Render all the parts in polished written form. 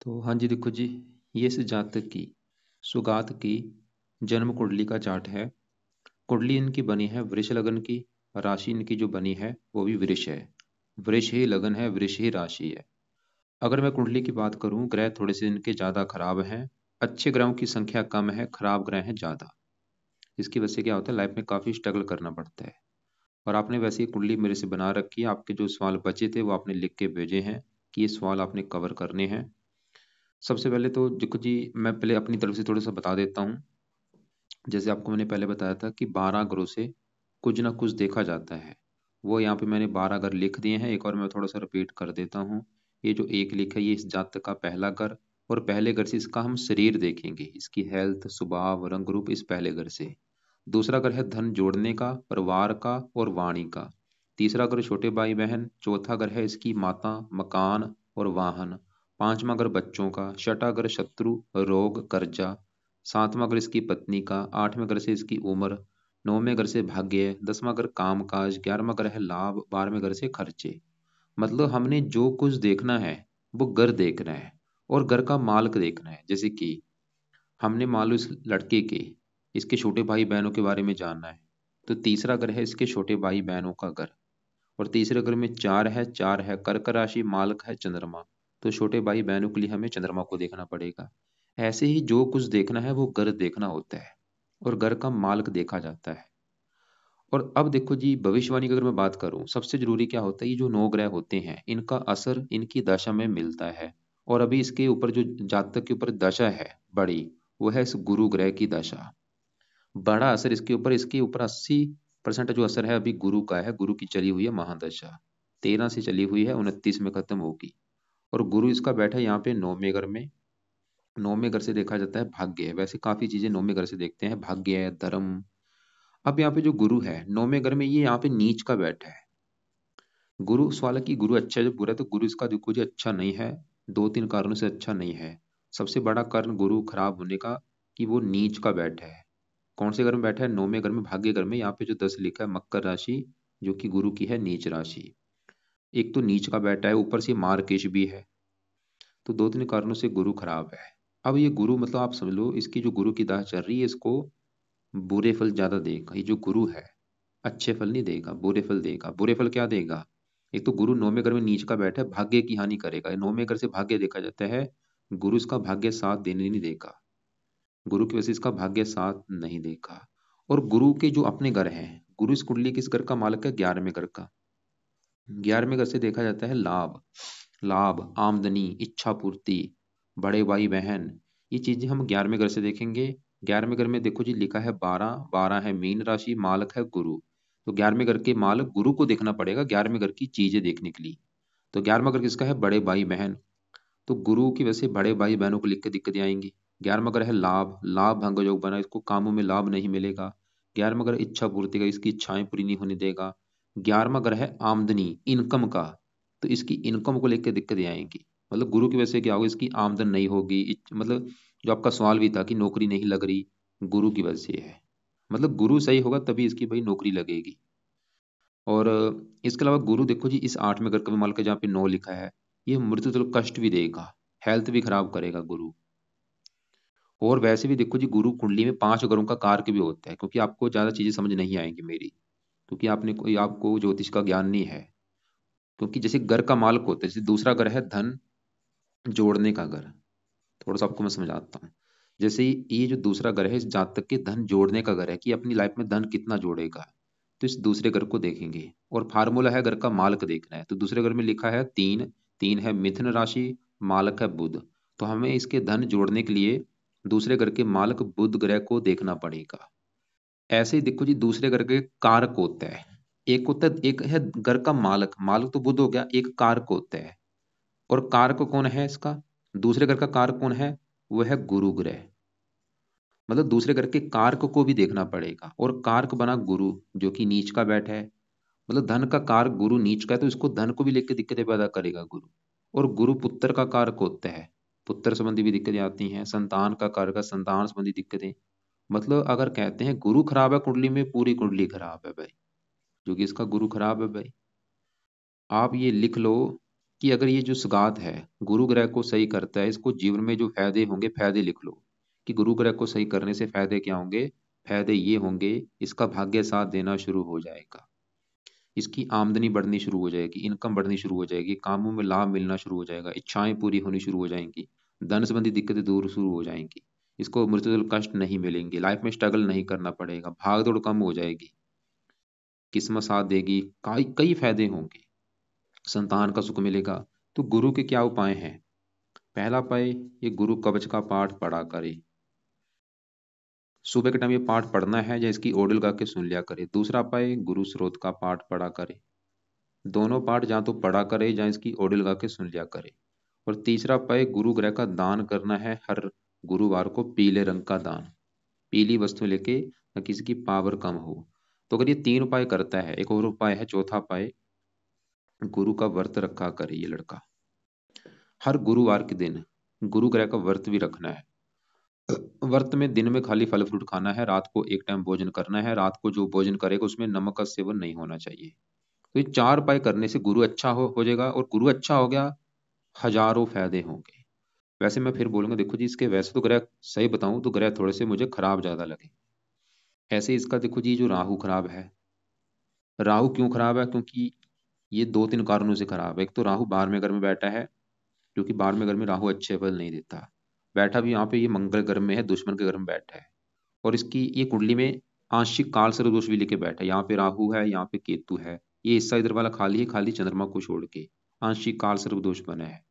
तो हाँ जी, देखो जी, ये इस जातक की सुगात की जन्म कुंडली का चार्ट है। कुंडली इनकी बनी है वृष लगन की। राशि इनकी जो बनी है वो भी वृष है। वृष ही लगन है, वृष ही राशि है। अगर मैं कुंडली की बात करूं, ग्रह थोड़े से इनके ज़्यादा खराब हैं। अच्छे ग्रहों की संख्या कम है, खराब ग्रह हैं ज़्यादा। इसकी वजह से क्या होता है, लाइफ में काफ़ी स्ट्रगल करना पड़ता है। और आपने वैसे ही कुंडली मेरे से बना रखी है। आपके जो सवाल बचे थे वो आपने लिख के भेजे हैं कि ये सवाल आपने कवर करने हैं। सबसे पहले तो देखो जी, मैं पहले अपनी तरफ से थोड़ा सा बता देता हूँ। जैसे आपको मैंने पहले बताया था कि 12 ग्रहों से कुछ ना कुछ देखा जाता है। वो यहाँ पे मैंने 12 घर लिख दिए हैं। एक और मैं थोड़ा सा रिपीट कर देता हूँ। ये जो एक लिखा है, ये इस जातक का पहला घर। और पहले घर से इसका हम शरीर देखेंगे, इसकी हेल्थ, स्वभाव, रंग रूप, इस पहले घर से। दूसरा घर है धन जोड़ने का, परिवार का और वाणी का। तीसरा घर छोटे भाई बहन। चौथा घर है इसकी माता, मकान और वाहन। पांचवा घर बच्चों का। छठा घर शत्रु, रोग, कर्जा। सातवां घर इसकी पत्नी का। आठवें घर से इसकी उम्र। नौवें घर से भाग्य। दसवां घर काम काज। 11वां घर है लाभ। 12वें घर से खर्चे। मतलब हमने जो कुछ देखना है वो घर देखना है। और घर का मालिक देखना है। जैसे कि हमने मान लो इस लड़के के, इसके छोटे भाई बहनों के बारे में जानना है, तो तीसरा घर है इसके छोटे भाई बहनों का घर। और तीसरे घर में चार है कर्क राशि, मालक है चंद्रमा। तो छोटे भाई बहनों के लिए हमें चंद्रमा को देखना पड़ेगा। ऐसे ही जो कुछ देखना है वो घर देखना होता है। और घर का मालक देखा जाता है। और अब देखो जी, भविष्यवाणी की अगर मैं बात करूं, सबसे जरूरी क्या होता है, ये जो 9 ग्रह होते हैं इनका असर इनकी दशा में मिलता है। और अभी इसके ऊपर जो जातक के ऊपर दशा है बड़ी, वो है इस गुरु ग्रह की दशा। बड़ा असर इसके ऊपर 80% जो असर है अभी गुरु का है। गुरु की चली हुई है महादशा। 13 से चली हुई है, 29 में खत्म होगी। और गुरु इसका बैठा है यहाँ पे 9वें घर में। 9वें घर से देखा जाता है भाग्य है। वैसे काफी चीजें 9वें घर से देखते हैं, भाग्य है, धर्म। अब यहाँ पे जो गुरु है 9वें घर में, ये यहाँ पे नीच का बैठा है। गुरु सवाल है कि गुरु अच्छा है जो बुरा है, तो गुरु इसका देखो जी अच्छा नहीं है। 2-3 कारणों से अच्छा नहीं है। सबसे बड़ा कारण गुरु खराब होने का कि वो नीच का बैठा है। कौन से घर में बैठा है? 9वें घर में, भाग्य घर में। यहाँ पे जो 10 लिखा है मकर राशि, जो कि गुरु की है नीच राशि। एक तो नीच का बैठा है, ऊपर से मार्केश भी है। तो 2-3 कारणों से गुरु खराब है। अब ये गुरु मतलब आप समझ लो, इसकी जो गुरु की दाह चल रही है, इसको बुरे फल ज्यादा देगा। ये जो गुरु है अच्छे फल नहीं देगा, बुरे फल देगा। बुरे फल क्या देगा? एक तो गुरु 9वें घर में नीच का बैठा है, भाग्य की हानि करेगा। 9वें घर से भाग्य देखा जाता है। गुरु इसका भाग्य साथ देने नहीं देगा। गुरु की वजह से इसका भाग्य साथ नहीं देगा। और गुरु के जो अपने घर हैं, गुरु इस कुंडली किस घर का मालिक है? 11वें घर का। 11वें घर से देखा जाता है लाभ। लाभ, आमदनी, इच्छा पूर्ति, बड़े भाई बहन, ये चीजें हम 11वें घर से देखेंगे। 11वें घर में देखो जी लिखा है 12। 12 है मीन राशि, मालक है गुरु। तो 11वें घर के मालक गुरु को देखना पड़ेगा 11वें घर की चीजें देखने के लिए। तो 11वां घर किसका है? बड़े भाई बहन। तो गुरु की वजह से बड़े भाई बहनों को लिख के दिक्कतें आएंगी। 11वां घर है लाभ। लाभ भंग योग बना, इसको कामों में लाभ नहीं मिलेगा। 11वां घर इच्छा पूर्ति का, इसकी इच्छाएं पूरी नहीं होने देगा। 11वां घर है आमदनी, इनकम का। तो इसकी इनकम को लेकर दिक्कतें आएंगी। मतलब गुरु की वजह से क्या होगा, इसकी आमदन नहीं होगी। मतलब जो आपका सवाल भी था कि नौकरी नहीं लग रही, गुरु की वजह से है। मतलब गुरु सही होगा तभी इसकी भाई नौकरी लगेगी। और इसके अलावा गुरु देखो जी, इस 8वें घर का माल का जहाँ पे 9 लिखा है, ये मृत्यु तुल्य कष्ट भी देगा, हेल्थ भी खराब करेगा गुरु। और वैसे भी देखो जी, गुरु कुंडली में 5 घरों का कारक भी होता है। क्योंकि आपको ज्यादा चीजें समझ नहीं आएंगी मेरी, क्योंकि आपको ज्योतिष का ज्ञान नहीं है। क्योंकि जैसे घर का मालिक होता है, जैसे दूसरा घर है धन जोड़ने का घर। थोड़ा सा आपको मैं समझाता हूँ। जैसे ये जो दूसरा घर है, इस जातक के धन जोड़ने का घर है, कि अपनी लाइफ में धन कितना जोड़ेगा। तो इस दूसरे घर को देखेंगे। और फार्मूला है घर का मालिक देखना है। तो दूसरे घर में लिखा है 3। 3 है मिथुन राशि, मालिक है बुध। तो हमें इसके धन जोड़ने के लिए दूसरे घर के मालिक बुध ग्रह को देखना पड़ेगा। ऐसे ही देखो जी, दूसरे घर के कारक होता है। एक है घर का मालिक, मालिक तो बुध हो गया। एक कारक होता है। और कारक कौन है इसका? दूसरे घर का कारक कौन है? वो है गुरु ग्रह। मतलब दूसरे घर के कारक को भी देखना पड़ेगा। और कारक बना गुरु, जो कि नीच का बैठा है। मतलब धन का कारक गुरु नीच का है, तो इसको धन को भी लेकर दिक्कतें पैदा करेगा गुरु। और गुरु पुत्र का कारक होता है। पुत्र संबंधी भी दिक्कतें आती हैं। संतान का कारक है, संतान संबंधी दिक्कतें। मतलब अगर कहते हैं गुरु खराब है कुंडली में, पूरी कुंडली खराब है भाई। जो कि इसका गुरु खराब है भाई। आप ये लिख लो कि अगर ये जो सुगात है गुरु ग्रह को सही करता है, इसको जीवन में जो फायदे होंगे फायदे लिख लो कि गुरु ग्रह को सही करने से फायदे क्या होंगे। फायदे ये होंगे, इसका भाग्य साथ देना शुरू हो जाएगा, इसकी आमदनी बढ़नी शुरू हो जाएगी, इनकम बढ़नी शुरू हो जाएगी, कामों में लाभ मिलना शुरू हो जाएगा, इच्छाएं पूरी होनी शुरू हो जाएंगी, धन संबंधी दिक्कतें दूर शुरू हो जाएंगी, इसको मृत्युदल कष्ट नहीं मिलेंगे, लाइफ में स्ट्रगल नहीं करना पड़ेगा, भाग दौड़ कम हो जाएगी, किस्मत साथ देगी, कई कई फायदे होंगे, संतान का सुख मिलेगा। तो गुरु के क्या उपाय हैं? पहला उपाय, ये गुरु कवच का पाठ पढ़ा करे, सुबह के टाइम ये पाठ पढ़ना है या इसकी ऑडियो गा के सुन लिया करे। दूसरा उपाय, गुरु स्रोत का पाठ पढ़ा करे, दोनों पाठ जहाँ तो पढ़ा करे जहाँ इसकी ऑडियो लगा के सुन लिया करे। और तीसरा उपाय, गुरु ग्रह का दान करना है, हर गुरुवार को पीले रंग का दान, पीली वस्तु लेके, न किसी की पावर कम हो। तो अगर ये तीन उपाय करता है, एक और उपाय है चौथा उपाय, गुरु का व्रत रखा करे ये लड़का, हर गुरुवार के दिन गुरु ग्रह का व्रत भी रखना है। व्रत में दिन में खाली फल फ्रूट खाना है, रात को एक टाइम भोजन करना है, रात को जो भोजन करेगा उसमें नमक का सेवन नहीं होना चाहिए। तो ये चार उपाय करने से गुरु अच्छा हो जाएगा, और गुरु अच्छा हो गया, हजारों फायदे होंगे। वैसे मैं फिर बोलूंगा, देखो जी इसके वैसे तो ग्रह, सही बताऊं तो ग्रह थोड़े से मुझे खराब ज्यादा लगे। ऐसे इसका देखो जी, जो राहु खराब है, राहु क्यों खराब है? क्योंकि ये दो तीन कारणों से खराब है। एक तो राहु 12वें घर में बैठा है, क्योंकि 12वें घर में राहु अच्छे फल नहीं देता, बैठा भी यहाँ पे ये मंगल घर में है, दुश्मन के घर में बैठा है। और इसकी ये कुंडली में आंशिक काल सर्प दोष भी लेके बैठा है, यहाँ पे राहु है, यहाँ पे केतु है, ये हिस्सा इधर वाला खाली है, खाली चंद्रमा को छोड़ के आंशिक काल सर्प दोष बना है।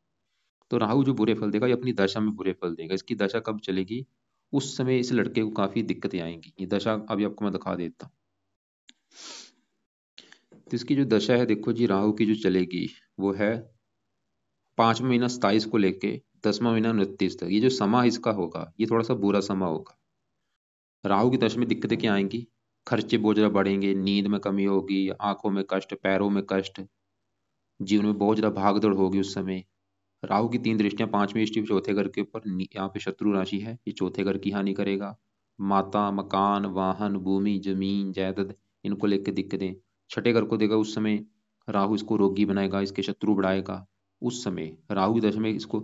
तो राहु जो बुरे फल देगा, ये अपनी दशा में बुरे फल देगा। इसकी दशा कब चलेगी? उस समय इस लड़के को काफी दिक्कतें आएंगी। ये दशा अभी आपको मैं दिखा देता हूँ। तो इसकी जो दशा है देखो जी, राहु की जो चलेगी वो है 5वां महीना 27 को लेके 10वां महीना 29 तक। ये जो समा इसका होगा, ये थोड़ा सा बुरा समा होगा। राहु की दशा में दिक्कतें क्या आएंगी? खर्चे बहुत ज्यादा बढ़ेंगे, नींद में कमी होगी, आंखों में कष्ट, पैरों में कष्ट, जीवन में बहुत ज्यादा भाग दौड़ होगी उस समय। राहु की तीन दृष्टियां, 5वीं दृष्टि चौथे घर के ऊपर, यहाँ पे शत्रु राशि है, ये चौथे घर की हानि करेगा। माता, मकान, वाहन, भूमि, जमीन, जायदाद, इनको लेकर दिक्कतें। छठे घर को देगा उस समय, राहु इसको रोगी बनाएगा, इसके शत्रु बढ़ाएगा। उस समय राहु की दशा में इसको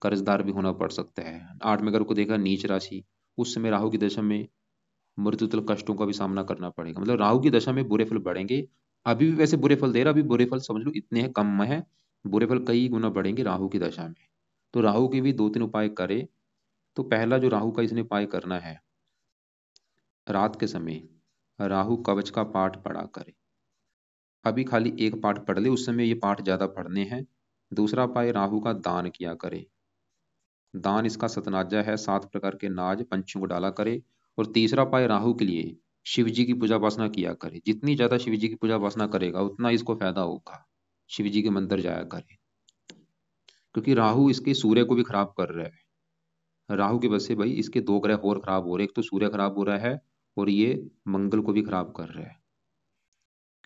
कर्जदार भी होना पड़ सकता है। 8वें घर को देखा नीच राशि, उस समय राहु की दशा में मृत्युतल कष्टों का भी सामना करना पड़ेगा। मतलब राहु की दशा में बुरे फल बढ़ेंगे। अभी भी वैसे बुरे फल दे रहा, अभी बुरे फल समझ लो इतने हैं, कम है, बुरे फल कई गुना बढ़ेंगे राहु की दशा में। तो राहु के भी दो तीन उपाय करे। तो पहला जो राहु का इसने उपाय करना है, रात के समय राहु कवच का पाठ पढ़ा करे। अभी खाली एक पाठ पढ़ ले, उस समय ये पाठ ज्यादा पढ़ने हैं। दूसरा उपाय, राहु का दान किया करे। दान इसका सतनाजा है, 7 प्रकार के नाज पंछियों को डाला करे। और तीसरा उपाय, राहु के लिए शिव जी की पूजा उपासना किया करे। जितनी ज्यादा शिव जी की पूजा उपासना करेगा उतना इसको फायदा होगा। शिव जी के मंदिर जाया करे, क्योंकि राहु इसके सूर्य को भी खराब कर रहा है। राहु की वजह से भाई इसके दो ग्रह और खराब हो रहे हैं, एक तो सूर्य खराब हो रहा है, और ये मंगल को भी खराब कर रहा है,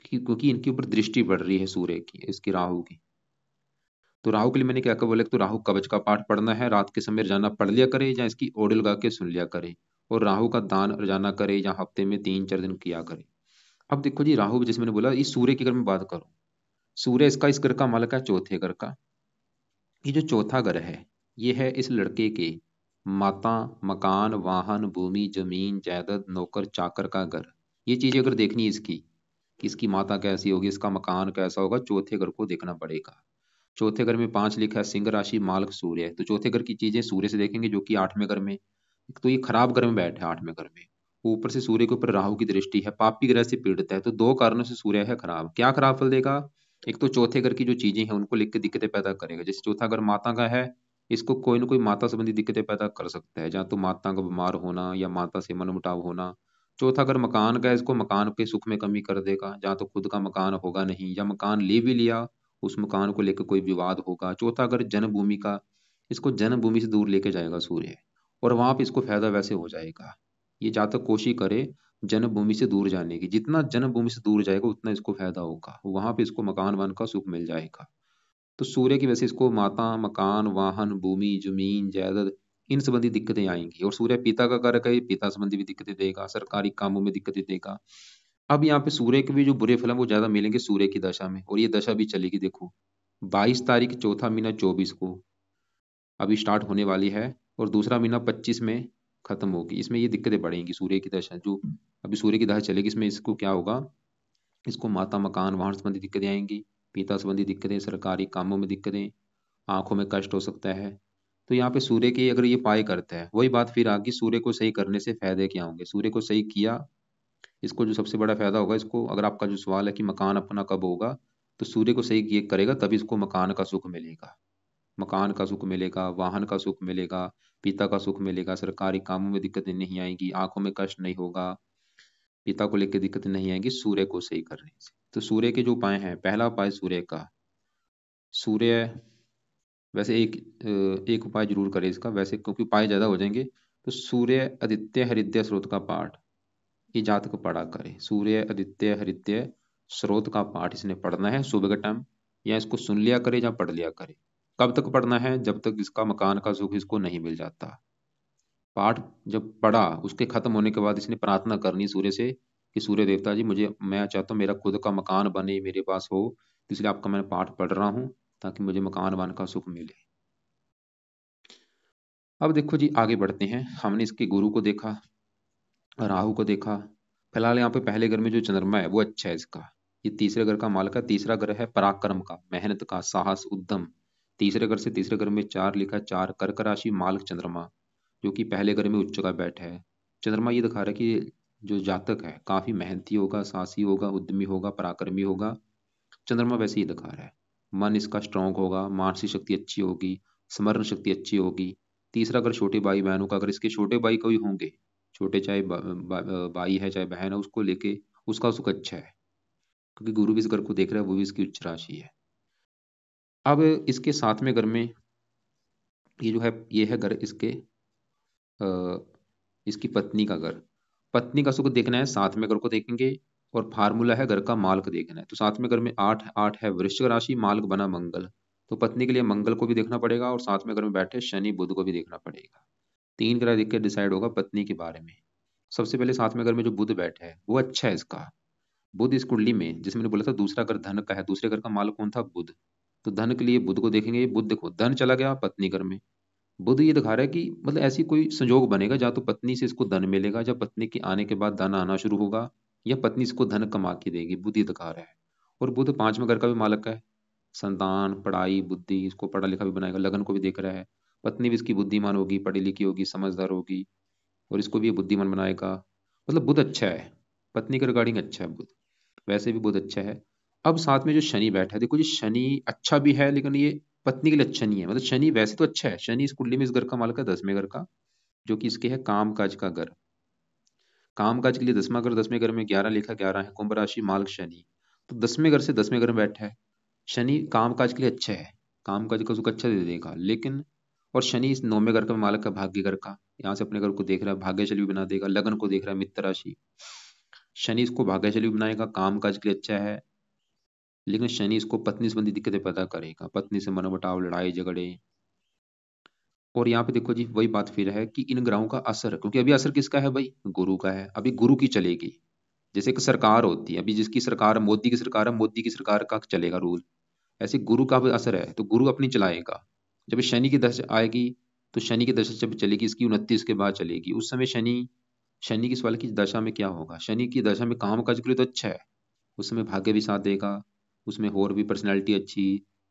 क्योंकि इनके ऊपर दृष्टि पड़ रही है सूर्य की, इसकी राहु की। तो राहु के लिए मैंने क्या क्या बोला, तो राहु कवच का पाठ पढ़ना है, रात के समय रोजाना पढ़ लिया करे, या इसकी ऑडियो लगा के सुन लिया करे। और राहु का दान रोजाना करे, या हफ्ते में 3-4 दिन किया करे। अब देखो जी, राहु जैसे मैंने बोला, इस सूर्य की अगर मैं बात करूं, सूर्य इसका इस घर का मालिक है, चौथे घर का। ये जो चौथा घर है, ये है इस लड़के के माता, मकान, वाहन, भूमि, जमीन, जायदाद, नौकर चाकर का घर। ये चीजें अगर देखनी है इसकी, कि इसकी माता कैसी होगी, इसका मकान कैसा होगा, चौथे घर को देखना पड़ेगा। चौथे घर में 5 लिखा है, सिंह राशि, मालक सूर्य है, तो चौथे घर की चीजें सूर्य से देखेंगे, जो कि 8वें घर में। एक तो ये खराब घर में बैठा है 8वें घर में, ऊपर से सूर्य के ऊपर राहु की दृष्टि है, पापी ग्रह से पीड़ित है। तो दो कारणों से सूर्य है खराब। क्या खराब फल देगा? एक तो चौथे घर की जो चीजें हैं उनको लेकर दिक्कतें पैदा करेगा। जैसे चौथा घर माता का है, इसको कोई ना कोई माता संबंधी दिक्कतें पैदा कर सकता है, जहाँ तो माता का बीमार होना या माता से मनमुटाव होना। चौथा घर मकान का है, इसको मकान के सुख में कमी कर देगा, जहाँ तो खुद का मकान होगा नहीं, या मकान ले भी लिया उस मकान को लेकर कोई विवाद होगा। चौथा घर जन्मभूमि का, इसको जन्मभूमि से दूर लेके जाएगा सूर्य, और वहां पे इसको फायदा वैसे हो जाएगा। ये जातक कोशिश करे जन्मभूमि से दूर जाने की, जितना जन्मभूमि से दूर जाएगा उतना इसको फायदा होगा, वहां पे इसको मकान वन का सुख मिल जाएगा। तो सूर्य की वजह से इसको माता, मकान, वाहन, भूमि, जमीन, जायदाद, इन संबंधी दिक्कतें आएंगी। और सूर्य पिता का कारक है, पिता संबंधी भी दिक्कतें देगा, सरकारी कामों में दिक्कतें देगा। अब यहाँ पे सूर्य के भी जो बुरे फल हैं वो ज्यादा मिलेंगे सूर्य की दशा में, और ये दशा भी चलेगी देखो। 22 तारीख चौथा महीना 24 को अभी स्टार्ट होने वाली है, और दूसरा महीना 25 में खत्म होगी। इसमें ये दिक्कतें बढ़ेंगी, सूर्य की दशा जो अभी सूर्य की दशा चलेगी, इसमें इसको क्या होगा, इसको माता मकान वाहन संबंधी दिक्कतें आएंगी, पिता संबंधी दिक्कतें, सरकारी कामों में दिक्कतें, आंखों में कष्ट हो सकता है। तो यहाँ पे सूर्य की अगर ये पाए करता है, वही बात फिर आगे, सूर्य को सही करने से फायदे क्या होंगे, सूर्य को सही किया, इसको जो सबसे बड़ा फायदा होगा, इसको अगर आपका जो सवाल है कि मकान अपना कब होगा, तो सूर्य को सही ये करेगा तभी इसको मकान का सुख मिलेगा। मकान का सुख मिलेगा, वाहन का सुख मिलेगा, पिता का सुख मिलेगा, सरकारी कामों में दिक्कतें नहीं आएंगी, आंखों में कष्ट नहीं होगा, पिता को लेकर दिक्कतें नहीं आएंगी सूर्य को सही करने से। तो सूर्य के जो उपाय हैं, पहला उपाय सूर्य का, सूर्य वैसे एक उपाय जरूर करें इसका, वैसे क्योंकि उपाय ज्यादा हो जाएंगे, तो सूर्य आदित्य हरिद्य स्रोत का पाठ ये जातक पढ़ा करे। सूर्य आदित्य हरिद्य स्रोत का पाठ इसने पढ़ना है सुबह के टाइम, या इसको सुन लिया करे या पढ़ लिया करे। कब तक पढ़ना है, जब तक इसका मकान का सुख इसको नहीं मिल जाता। पाठ जब पढ़ा, उसके खत्म होने के बाद इसने प्रार्थना करनी सूर्य से कि सूर्य देवता जी, मुझे, मैं चाहता हूँ मेरा खुद का मकान बने, मेरे पास हो, तो इसलिए आपका मैं पाठ पढ़ रहा हूँ ताकि मुझे मकान वान का सुख मिले। अब देखो जी, आगे बढ़ते हैं। हमने इसके गुरु को देखा, राहु को देखा। फिलहाल यहाँ पे पहले घर में जो चंद्रमा है वो अच्छा है इसका, ये तीसरे घर का मालक है। तीसरा घर है पराक्रम का, मेहनत का, साहस, उद्यम। तीसरे घर से तीसरे घर में 4 लिखा है, 4 कर्क राशि मालक चंद्रमा, जो कि पहले घर में उच्च का बैठा है। चंद्रमा ये दिखा रहा है कि जो जातक है काफी मेहनती होगा, साहसी होगा, उद्यमी होगा, पराक्रमी होगा। चंद्रमा वैसे ही दिखा रहा है। मन इसका स्ट्रांग होगा, मानसिक शक्ति अच्छी होगी, स्मरण शक्ति अच्छी होगी। तीसरा अगर छोटे भाई बहनों का, अगर इसके छोटे भाई कोई होंगे, छोटे चाहे भाई है चाहे बहन है, उसको लेके उसका सुख अच्छा है, क्योंकि गुरु भी इस घर को देख रहा है, वो भी इसकी उच्च राशि है। अब इसके साथ में घर में ये जो है, ये है घर इसके अ, इसकी पत्नी का घर। पत्नी का सुख देखना है, साथ में घर को देखेंगे, और फार्मूला है घर का मालक देखना है। तो साथ में घर में 8 8 है, वृश्चिक राशि, मालक बना मंगल। तो पत्नी के लिए मंगल को भी देखना पड़ेगा, और साथ में घर में बैठे शनि बुध को भी देखना पड़ेगा। 3 ग्रह देख के डिसाइड होगा पत्नी के बारे में। सबसे पहले साथ में घर में जो बुध बैठा है वो अच्छा है इसका। बुध इस कुंडली में, जैसे मैंने बोला था दूसरा घर धन का है, दूसरे घर का मालक कौन था, बुध। तो धन के लिए बुध को देखेंगे। बुध देखो, धन चला गया पत्नी घर में। बुध ये दिखा रहा है कि मतलब ऐसी कोई संजोग बनेगा, या तो पत्नी से इसको धन मिलेगा, या पत्नी के आने के बाद धन आना शुरू होगा, या पत्नी इसको धन कमा के देगी, बुध ये दिखा रहा है। और बुध 5वें घर का भी मालक है। संतान, पढ़ाई, बुद्धि, इसको पढ़ा लिखा भी बनाएगा, लगन को भी देख रहा है। पत्नी भी इसकी बुद्धिमान होगी, पढ़ी लिखी होगी, समझदार होगी, और इसको भी ये बुद्धिमान बनाएगा। मतलब बुध अच्छा है, पत्नी के रिगार्डिंग अच्छा है बुध, वैसे भी बुध अच्छा है। अब साथ में जो शनि बैठा है, देखो जी शनि अच्छा भी है, लेकिन ये पत्नी के लिए अच्छा नहीं है। मतलब शनि वैसे तो अच्छा है, शनि इस कुंडली में इस घर का मालक है 10वें घर का, जो कि इसके है काम काज का घर। काम काज के लिए 10वां घर, 10वें घर में 11 लिखा, 11 है, कुंभ राशि, मालक शनि। तो 10वें घर से 10वें घर में बैठा है शनि, काम काज के लिए अच्छा है, काम काज का सुख अच्छा दे देगा। लेकिन और शनि इस 9वें घर का मालक है, भाग्य घर का, यहाँ से अपने घर को देख रहा है, भाग्यशाली भी बना देगा, लगन को देख रहा है, मित्र राशि। शनि इसको भाग्यशाली भी बनाएगा, काम काज के लिए अच्छा है। लेकिन शनि इसको पत्नी संबंधी दिक्कतें पैदा करेगा, पत्नी से मनमुटाव, लड़ाई झगड़े। और यहाँ पे देखो जी, वही बात फिर है कि इन ग्रहों का असर, क्योंकि अभी असर किसका है भाई, गुरु का है, अभी गुरु की चलेगी। जैसे एक सरकार होती है, अभी जिसकी सरकार, मोदी की सरकार है, मोदी की सरकार का चलेगा रूल। ऐसे गुरु का भी असर है, तो गुरु अपनी चलाएगा। जब शनि की दशा आएगी, तो शनि की दशा जब चलेगी, इसकी 29 के बाद चलेगी, उस समय शनि, शनि की वाले की दशा में क्या होगा, शनि की दशा में काम काज के लिए तो अच्छा है, उस समय भाग्य भी साथ देगा, उसमें और भी पर्सनैलिटी अच्छी।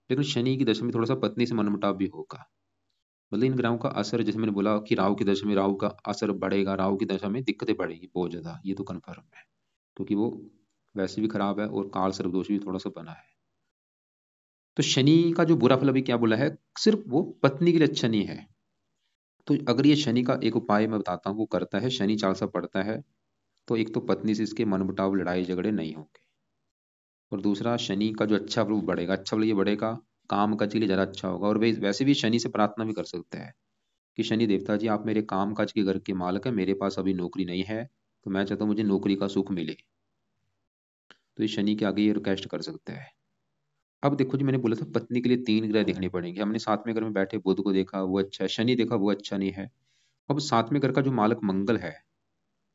लेकिन शनि की दशा में थोड़ा सा पत्नी से मनमुटाव भी होगा। मतलब इन ग्रहों का असर, जैसे मैंने बोला कि राहु की दशा में राहु का असर बढ़ेगा, राहु की दशा में दिक्कतें बढ़ेगी बहुत ज्यादा, ये तो कन्फर्म है, क्योंकि वो वैसे भी खराब है, और काल सर्वदोष भी थोड़ा सा बना है। तो शनि का जो बुरा फल अभी क्या बोला है, सिर्फ वो पत्नी के लिए अच्छा नहीं है। तो अगर ये शनि का एक उपाय मैं बताता हूँ, वो करता है, शनि चालीसा पढ़ता है, तो एक तो पत्नी से इसके मनमुटाव, लड़ाई झगड़े नहीं होंगे, और दूसरा शनि का जो अच्छा फल वो बढ़ेगा। अच्छा फल ये बढ़ेगा, काम काज के लिए ज्यादा अच्छा होगा। और वे वैसे भी शनि से प्रार्थना भी कर सकते हैं कि शनि देवता जी, आप मेरे काम काज के घर के मालक हैं, मेरे पास अभी नौकरी नहीं है, तो मैं चाहता हूँ मुझे नौकरी का सुख मिले। तो ये शनि के आगे ये रिक्वेस्ट कर सकते हैं। अब देखो जी, मैंने बोला था पत्नी के लिए 3 ग्रह देखने पड़ेंगे। हमने 7वें घर में बैठे बुध को देखा, वो अच्छा है, शनि देखा, वो अच्छा नहीं है। अब 7वें घर का जो मालक मंगल है,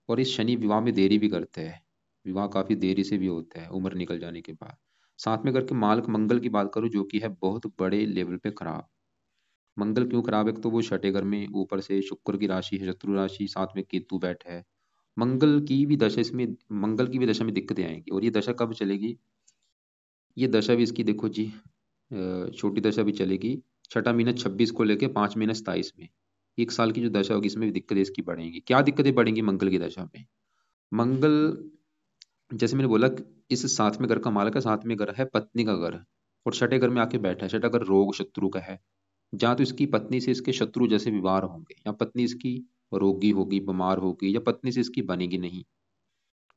और इस शनि विवाह में देरी भी करते हैं, विवाह काफी देरी से भी होता है उम्र निकल जाने के बाद। साथ में करके मालक मंगल की बात करूँ, जो कि है बहुत बड़े लेवल पे खराब। मंगल क्यों खराब है? तो वो छठे घर में, ऊपर से शुक्र की राशि है शत्रु राशि, साथ में केतु बैठा है। मंगल की भी दशा इसमें, मंगल की भी दशा में दिक्कतें आएंगी। और ये दशा कब चलेगी? ये दशा भी इसकी देखो जी, छोटी दशा भी चलेगी। छठा महीना 26 को लेके 5 महीना 27 में, 1 साल की जो दशा होगी इसमें भी दिक्कतें इसकी बढ़ेंगी। क्या दिक्कतें बढ़ेंगी मंगल की दशा में? मंगल, जैसे मैंने बोला, इस सातवें घर का मालक है, सातवें घर है पत्नी का घर, और छठे घर में आके बैठा है। छठा घर रोग शत्रु का है, जहाँ तो इसकी पत्नी से इसके शत्रु जैसे व्यवहार होंगे, या पत्नी इसकी रोगी होगी, बीमार होगी, या पत्नी से इसकी बनेगी नहीं।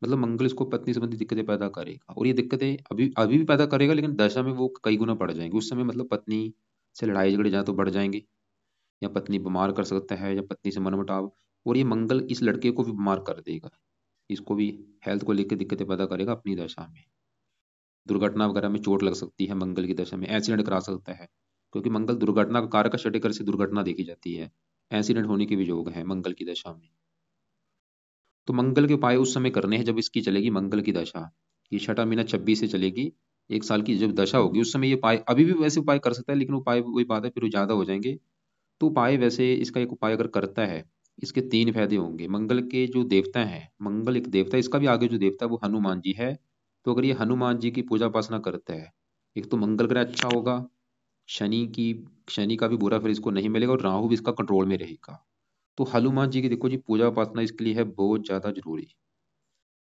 मतलब मंगल इसको पत्नी संबंधी दिक्कतें पैदा करेगा, और ये दिक्कतें अभी अभी भी पैदा करेगा, लेकिन दशा में वो कई गुना बढ़ जाएंगी उस समय। मतलब पत्नी से लड़ाई झगड़े जहाँ तो बढ़ जाएंगे, या पत्नी बीमार कर सकता है, या पत्नी से मनमुटाव। और ये मंगल इस लड़के को भी बीमार कर देगा, इसको भी हेल्थ को लेकर दिक्कतें पैदा करेगा अपनी दशा में। दुर्घटना वगैरह में चोट लग सकती है मंगल की दशा में, एक्सीडेंट करा सकता है, क्योंकि मंगल दुर्घटना का कारक है, छठे घर से दुर्घटना देखी जाती है, एक्सीडेंट होने के भी योग है मंगल की दशा में। तो मंगल के उपाय उस समय करने हैं जब इसकी चलेगी मंगल की दशा। ये छठा महीना 26 से चलेगी, 1 साल की जब दशा होगी उस समय ये उपाय, अभी भी वैसे उपाय कर सकता है, लेकिन उपाय वही बात है फिर वो ज्यादा हो जाएंगे। तो उपाय वैसे, इसका एक उपाय अगर करता है, इसके 3 फायदे होंगे। मंगल के जो देवता हैं, मंगल एक देवता है, इसका भी आगे जो देवता है वो हनुमान जी है। तो अगर ये हनुमान जी की पूजा उपासना करता है, एक तो मंगल ग्रह अच्छा होगा, शनि की, शनि का भी बुरा फिर इसको नहीं मिलेगा, और राहु भी इसका कंट्रोल में रहेगा। तो हनुमान जी की देखो जी पूजा उपासना इसके लिए है बहुत ज्यादा जरूरी।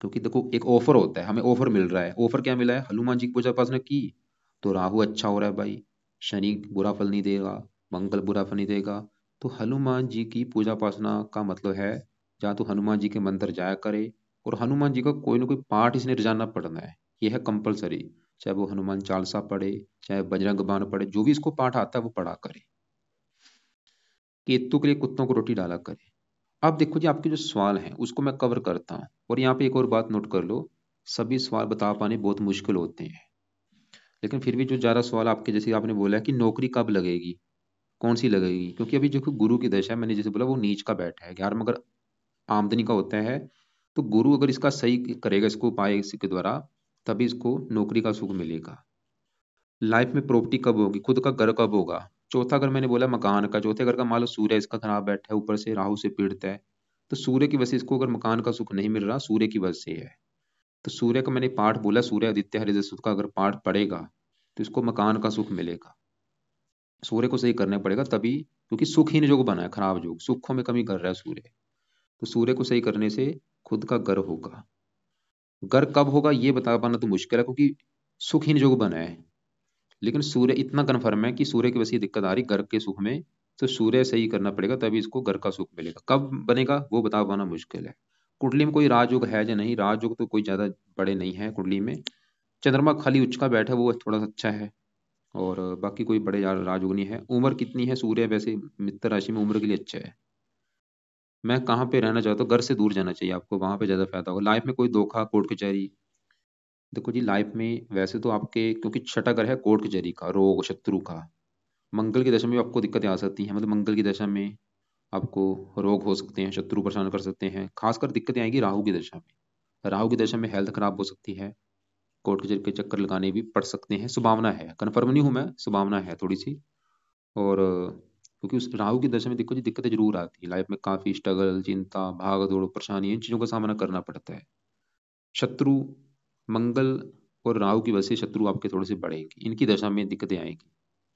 क्योंकि देखो एक ऑफर होता है, हमें ऑफर मिल रहा है। ऑफर क्या मिला है? हनुमान जी की पूजा उपासना की तो राहु अच्छा हो रहा है भाई, शनि बुरा फल नहीं देगा, मंगल बुरा फल नहीं देगा। तो हनुमान जी की पूजा उपासना का मतलब है, जहाँ तो हनुमान जी के मंदिर जाया करे, और हनुमान जी का कोई ना कोई पाठ इसने रोजाना पढ़ना है, ये है कंपलसरी। चाहे वो हनुमान चालीसा पढ़े, चाहे बजरंग बाण पढ़े, जो भी इसको पाठ आता है वो पढ़ा करे। केतु के लिए कुत्तों को रोटी डाला करे। अब देखो जी आपके जो सवाल हैं उसको मैं कवर करता हूँ, और यहाँ पे एक और बात नोट कर लो, सभी सवाल बता पाने बहुत मुश्किल होते हैं, लेकिन फिर भी जो ज्यादा सवाल आपके, जैसे आपने बोला है कि नौकरी कब लगेगी, कौन सी लगेगी, क्योंकि अभी जो गुरु की दशा है, मैंने जैसे बोला वो नीच का बैठा है, 11 अगर आमदनी का होता है, तो गुरु अगर इसका सही करेगा, इसको उपाय इसके द्वारा, तभी इसको नौकरी का सुख मिलेगा। लाइफ में प्रॉपर्टी कब होगी, खुद का घर कब होगा। चौथा घर मैंने बोला मकान का, चौथे घर का मान लो सूर्य इसका खराब बैठा है, ऊपर से राहु से पीड़ित है, तो सूर्य की वजह से इसको अगर मकान का सुख नहीं मिल रहा, सूर्य की वजह से है। तो सूर्य का मैंने पाठ बोला, सूर्य आदित्य हरिजन सूक्त का अगर पाठ पड़ेगा तो इसको मकान का सुख मिलेगा। सूर्य को सही करना पड़ेगा तभी, क्योंकि सुखहीन योग बना है, खराब योग, सुखों में कमी कर रहा है सूर्य। तो सूर्य को सही करने से खुद का घर होगा। घर कब होगा ये बता पाना तो मुश्किल है, क्योंकि सुखहीन योग बना है, लेकिन सूर्य इतना कन्फर्म है कि सूर्य की वजह से दिक्कत आ रही घर के सुख में। तो सूर्य सही करना पड़ेगा तभी इसको घर का सुख मिलेगा। कब बनेगा वो बता पाना मुश्किल है। कुंडली में कोई राजयोग है या नहीं, राजयोग तो कोई ज्यादा बड़े नहीं है कुंडली में। चंद्रमा खाली उच्च का बैठा है वो थोड़ा सा अच्छा है, और बाकी कोई बड़े राजयोग नहीं है। उम्र कितनी है सूर्य वैसे मित्र राशि में उम्र के लिए अच्छा है। मैं कहाँ पे रहना चाहता हूँ, घर से दूर जाना चाहिए आपको, वहां पे ज्यादा फायदा होगा। लाइफ में कोई धोखा, कोर्ट कचहरी, देखो जी लाइफ में वैसे तो आपके, क्योंकि छठा घर है कोर्ट कचहरी का, रोग शत्रु का, मंगल की दशा में भी आपको दिक्कतें आ सकती हैं। मतलब मंगल की दशा में आपको रोग हो सकते हैं, शत्रु परेशान कर सकते हैं। खासकर दिक्कतें आएंगी राहु की दशा में, राहु की दशा में हेल्थ खराब हो सकती है, कोर्ट कचहरी के चक्कर लगाने भी पड़ सकते हैं, संभावना है, कन्फर्म नहीं हूं मैं, संभावना है थोड़ी सी। और क्योंकि उस राहु की दशा में देखो जी दिक्कतें जरूर आती है, लाइफ में काफी स्ट्रगल, चिंता, भाग दौड़, परेशानी, इन चीजों का सामना करना पड़ता है। शत्रु, मंगल और राहु की वजह से शत्रु आपके थोड़े से बढ़ेंगे, इनकी दशा में दिक्कतें आएंगी,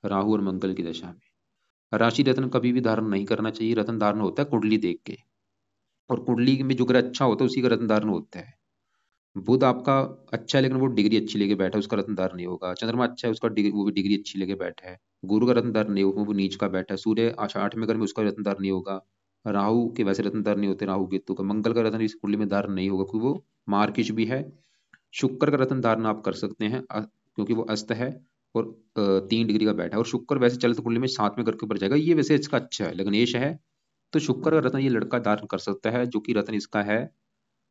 राहु और मंगल की दशा में। राशि रत्न कभी भी धारण नहीं करना चाहिए, रत्न धारण होता है कुंडली देख के, और कुंडली में जो ग्रह अच्छा होता है उसी का रत्न धारण होता है। बुध आपका अच्छा है लेकिन वो डिग्री अच्छी लेके बैठा है, उसका रत्न धारण नहीं होगा। चंद्रमा अच्छा है, उसका डिग्री, वो भी डिग्री अच्छी लेके बैठा है, गुरु का रत्न धारण नहीं होगा, वो नीच का बैठा है। सूर्य आठवें घर में, उसका रत्न धारण नहीं होगा। राहु के वैसे रत्न धारण नहीं होते, राहु केतु का। मंगल का रत्न इस कुंडली में धारण नहीं होगा क्योंकि वो मार्किश भी है। शुक्र का रत्न धारण आप कर सकते हैं, क्योंकि वो अस्त है, और 3 डिग्री का बैठा है। और शुक्र वैसे चलित कुंडली में 7वें घर के ऊपर जाएगा, ये वैसे इसका अच्छा है, लग्नेश है। तो शुक्र का रत्न ये लड़का धारण कर सकता है, जो कि रत्न इसका है,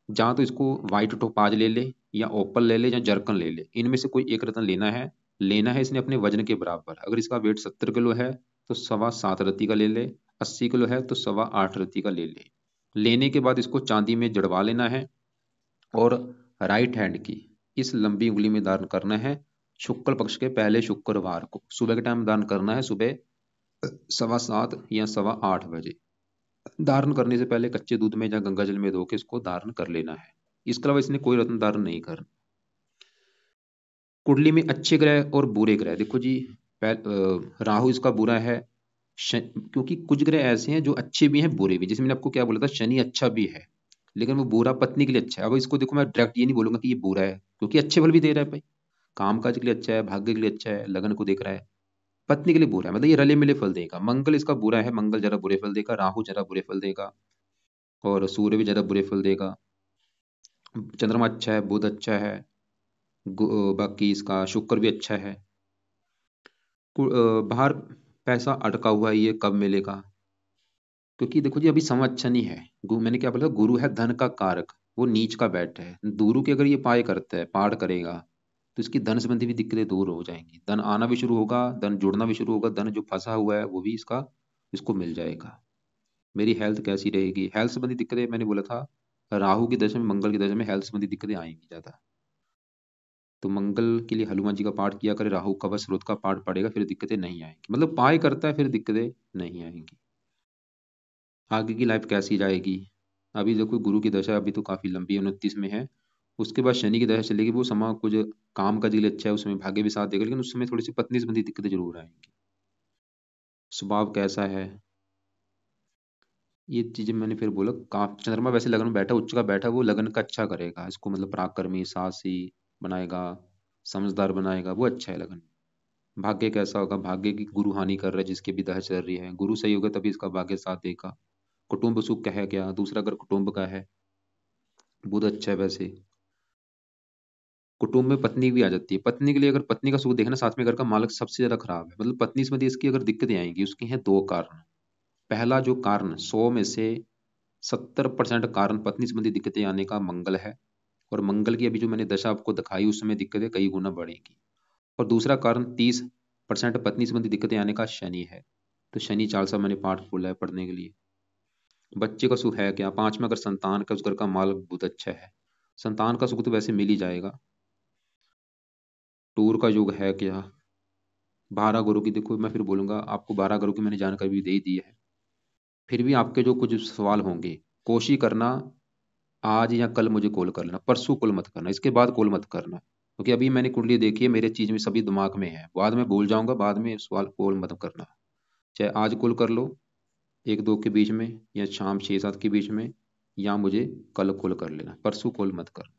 जहां तो इसको व्हाइट टोपाज ले ले, या ओपल ले ले, या जर्कन ले ले, इनमें से कोई एक रत्न लेना है। लेना है इसने अपने वजन के बराबर, अगर इसका वेट 70 किलो है तो 7.25 रत्ती का ले ले, 80 किलो है तो 8.25 रत्ती का ले ले। लेने के बाद इसको चांदी में जड़वा लेना है, और राइट हैंड की इस लंबी उंगली में धारण करना है, शुक्ल पक्ष के पहले शुक्रवार को सुबह के टाइम दान करना है, सुबह 7:15 या 8:15 बजे। धारण करने से पहले कच्चे दूध में या गंगा जल में धो के इसको धारण कर लेना है। इसके अलावा इसने कोई रत्न धारण नहीं करना। कुंडली में अच्छे ग्रह और बुरे ग्रह, देखो जी, राहु इसका बुरा है, क्योंकि कुछ ग्रह ऐसे हैं जो अच्छे भी हैं बुरे भी। जैसे मैंने आपको क्या बोला था, शनि अच्छा भी है लेकिन वो बुरा पत्नी के लिए अच्छा है। अब इसको देखो, मैं डायरेक्ट ये नहीं बोलूंगा कि ये बुरा है, क्योंकि अच्छे फल भी दे रहा है भाई। कामकाज के लिए अच्छा है, भाग्य के लिए अच्छा है, लगन को देख रहा है। पत्नी के लिए बुरा है, मतलब ये रले मिले फल देगा। मंगल इसका बुरा है, मंगल जरा बुरे फल देगा, राहु जरा बुरे फल देगा, और सूर्य भी जरा बुरे फल देगा। चंद्रमा अच्छा है, बुध अच्छा है, बाकी इसका शुक्र भी अच्छा है। बाहर पैसा अटका हुआ है, ये कब मिलेगा? क्योंकि देखो जी, अभी समय अच्छा नहीं है। मैंने क्या बोला, गुरु है धन का कारक, वो नीच का बैठ है। गुरु की अगर ये पाय करता है, पाठ करेगा, तो इसकी धन संबंधी भी दिक्कतें दूर हो जाएंगी। धन आना भी शुरू होगा, धन जुड़ना भी शुरू होगा, धन जो फंसा हुआ है वो भी इसको मिल जाएगा। मेरी हेल्थ कैसी रहेगी, हेल्थ संबंधी दिक्कतें, मैंने बोला था राहु की दशा में, मंगल की दशा में हेल्थ संबंधी दिक्कतें आएंगी ज्यादा। तो मंगल के लिए हनुमान जी का पाठ किया करे, राहु कवच स्रोत का पाठ पड़ेगा, फिर दिक्कतें नहीं आएंगी। मतलब पाय करता है फिर दिक्कतें नहीं आएंगी। आगे की लाइफ कैसी जाएगी? अभी देखो गुरु की दशा अभी तो काफी लंबी है, 29 में है। उसके बाद शनि की दशा चलेगी, वो समय कुछ काम का लिए अच्छा है, उसमें भाग्य भी साथ देगा, लेकिन उस समय थोड़ी सी पत्नी संबंधी दिक्कतें जरूर आएंगी। स्वभाव कैसा है, ये चीजें मैंने फिर बोला। चंद्रमा वैसे लगन में बैठा, उच्च का बैठा, वो लगन का अच्छा करेगा इसको, मतलब पराक्रमी साहसी बनाएगा, समझदार बनाएगा, वो अच्छा है लगन। भाग्य कैसा होगा, भाग्य की गुरु हानि कर रहा है, जिसकी भी दशा चल रही है, गुरु सही होगा तभी इसका भाग्य साथ देगा। कुटुंब सुख का है क्या, दूसरा अगर कुटुंब का है, बुध अच्छा है वैसे। कुटुंब में पत्नी भी आ जाती है, पत्नी के लिए अगर पत्नी का सुख देखना, साथ में घर का मालक सबसे ज्यादा खराब है। मतलब पत्नी संबंधी इसकी अगर दिक्कतें आएंगी, उसके हैं दो कारण। पहला जो कारण, 100 में से 70% कारण पत्नी संबंधी दिक्कतें आने का मंगल है, और मंगल की अभी जो मैंने दशा आपको दिखाई, उसमें दिक्कतें कई गुना बढ़ेगी। और दूसरा कारण 30% पत्नी संबंधी दिक्कतें आने का शनि है। तो शनि चालीसा मैंने पाठ खोला है पढ़ने के लिए। बच्चे का सुख है क्या, 5 में अगर संतान का, उस घर का मालक बहुत अच्छा है, संतान का सुख तो वैसे मिल ही जाएगा। टूर का योग है क्या, 12 गुरु की, देखो मैं फिर बोलूंगा आपको, 12 गुरु की मैंने जानकारी भी दे ही दी है। फिर भी आपके जो कुछ सवाल होंगे, कोशिश करना आज या कल मुझे कॉल कर लेना, परसों कॉल मत करना, इसके बाद कॉल मत करना, क्योंकि अभी मैंने कुंडली देखी है, मेरे चीज में सभी दिमाग में है, बाद में भूल जाऊंगा, बाद में सवाल कॉल मत करना। चाहे आज कॉल कर लो 1-2 के बीच में, या शाम 6-7 के बीच में, या मुझे कल कॉल कर लेना, परसों कॉल मत करना।